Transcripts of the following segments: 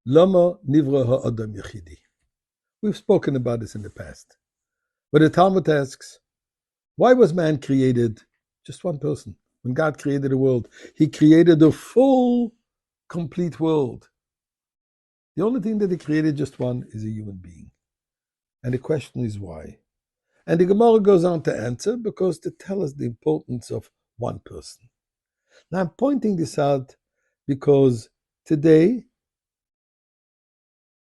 Lama nivra ha'adam yachidi. We've spoken about this in the past. But the Talmud asks, why was man created just one person? When God created the world, he created a full, complete world. The only thing that he created just one is a human being. And the question is why? And the Gemara goes on to answer because to tell us the importance of one person. Now I'm pointing this out because today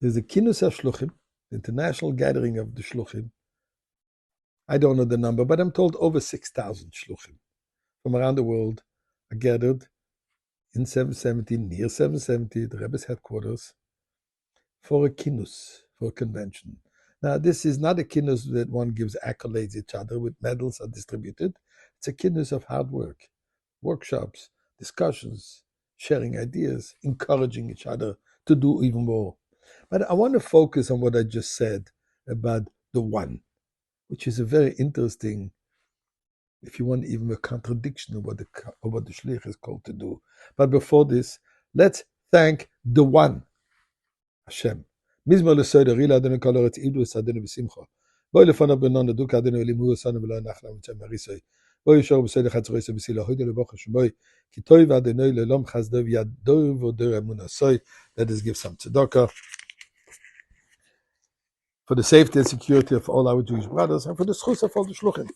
there's a Kinus HaShluchim, the international gathering of the Shluchim. I don't know the number, but I'm told over 6,000 Shluchim from around the world are gathered in 770, near 770, the Rebbe's headquarters, for a Kinus, for a convention. Now, this is not a Kinus that one gives accolades each other with medals are distributed. It's a Kinus of hard work, workshops, discussions, sharing ideas, encouraging each other to do even more. But I want to focus on what I just said about the one, which is a very interesting, if you want, even a contradiction of what the Shlich is called to do. But before this, let's thank the one, Hashem. מזמור לסודר, רילה אדוני כל ארץ עידו וסעדנו בשמחה. בואי לפניו בנון דוק אדוני אלימו וסענו ולא נחלה ומצא מריסוי. בואי ישור בסודר חצרוי סבסילה, הוידו לבוך השמוי, כי טוי ואדוני ללום חסדו וידו ודור אמון עשוי. Let us give some tzedakah for the safety and security of all our Jewish brothers and for the schus of all the shluchim.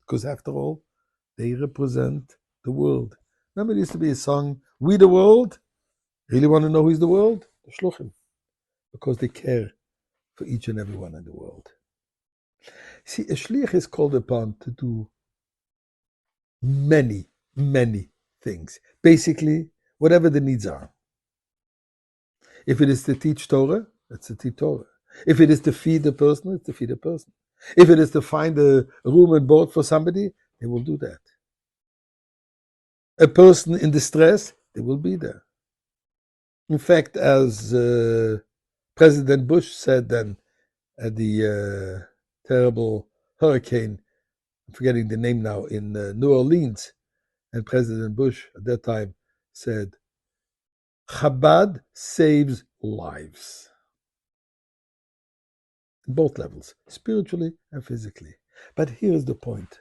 Because after all, they represent the world. Remember, there used to be a song, We the World. Really want to know who is the world? The shluchim. Because they care for each and every one in the world. See, a shlich is called upon to do many, many things. Basically, whatever the needs are. If it is to teach Torah, it's to teach Torah. If it is to feed a person, it's to feed a person. If it is to find a room and board for somebody, they will do that. A person in distress, they will be there. In fact, as President Bush said then at the terrible hurricane, I'm forgetting the name now, in New Orleans, and President Bush at that time said, Chabad saves lives. In both levels, spiritually and physically. But here's the point.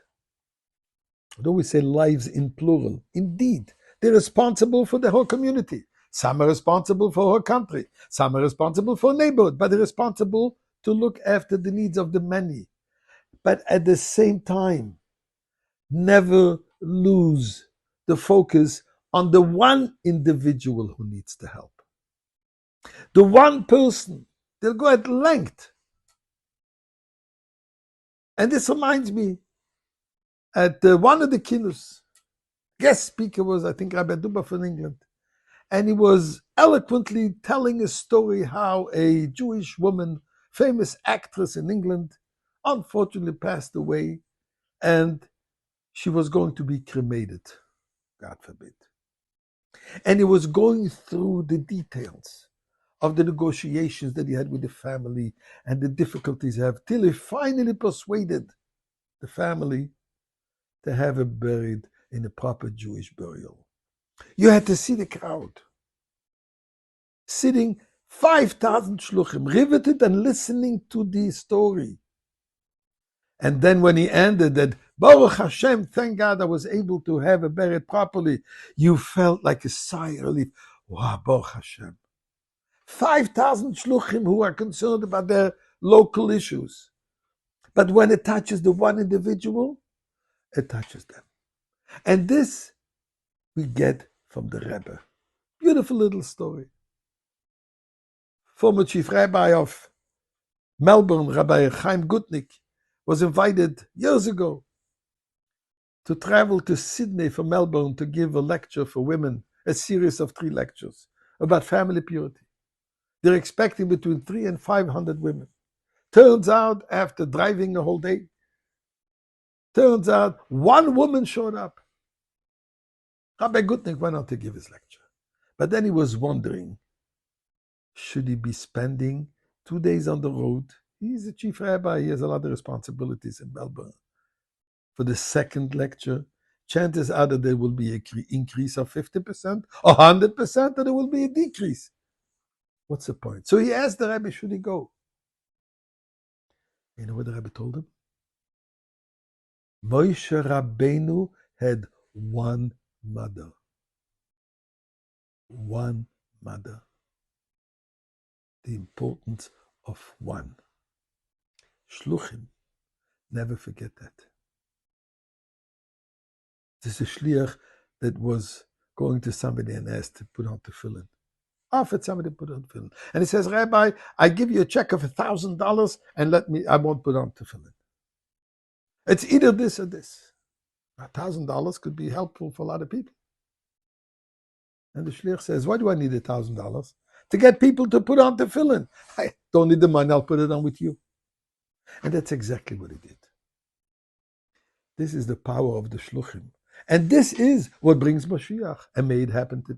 Although we say lives in plural, indeed, they're responsible for the whole community. Some are responsible for our country. Some are responsible for a neighborhood, but they're responsible to look after the needs of the many. But at the same time, never lose the focus on the one individual who needs the help. The one person, they'll go at length. And this reminds me, at one of the kinnus, guest speaker was, I think, Rabbi Duba from England. And he was eloquently telling a story how a Jewish woman, famous actress in England, unfortunately passed away, and she was going to be cremated, God forbid. And he was going through the details of the negotiations that he had with the family and the difficulties he had, till he finally persuaded the family to have her buried in a proper Jewish burial. You had to see the crowd sitting 5,000 shluchim, riveted and listening to the story. And then when he ended that, Baruch Hashem, thank God I was able to have her buried properly, you felt like a sigh of relief. Wow, Baruch Hashem. 5,000 shluchim who are concerned about their local issues. But when it touches the one individual, it touches them. And this we get from the Rebbe. Beautiful little story. Former chief rabbi of Melbourne, Rabbi Chaim Gutnick, was invited years ago to travel to Sydney from Melbourne to give a lecture for women, a series of 3 lectures about family purity. They're expecting between 300 and 500 women. Turns out, after driving a whole day, turns out one woman showed up. Rabbi Gutnick went on to give his lecture. But then he was wondering, should he be spending 2 days on the road? He's a chief rabbi, he has a lot of responsibilities in Melbourne. For the second lecture, chances are that there will be an increase of 50%, 100%, or there will be a decrease. What's the point? So he asked the Rebbe, should he go? You know what the Rebbe told him? Moshe Rabbeinu had one mother. One mother. The importance of one. Shluchim, never forget that. This is a shliach that was going to somebody and asked to put on tefillin. Offered somebody to put on tefillin. And he says, Rabbi, I give you a check of $1,000 and I won't put on tefillin. It's either this or this. $1,000 could be helpful for a lot of people. And the shliach says, why do I need $1,000? To get people to put on tefillin. I don't need the money, I'll put it on with you. And that's exactly what he did. This is the power of the shluchim. And this is what brings Mashiach. And may it happen today.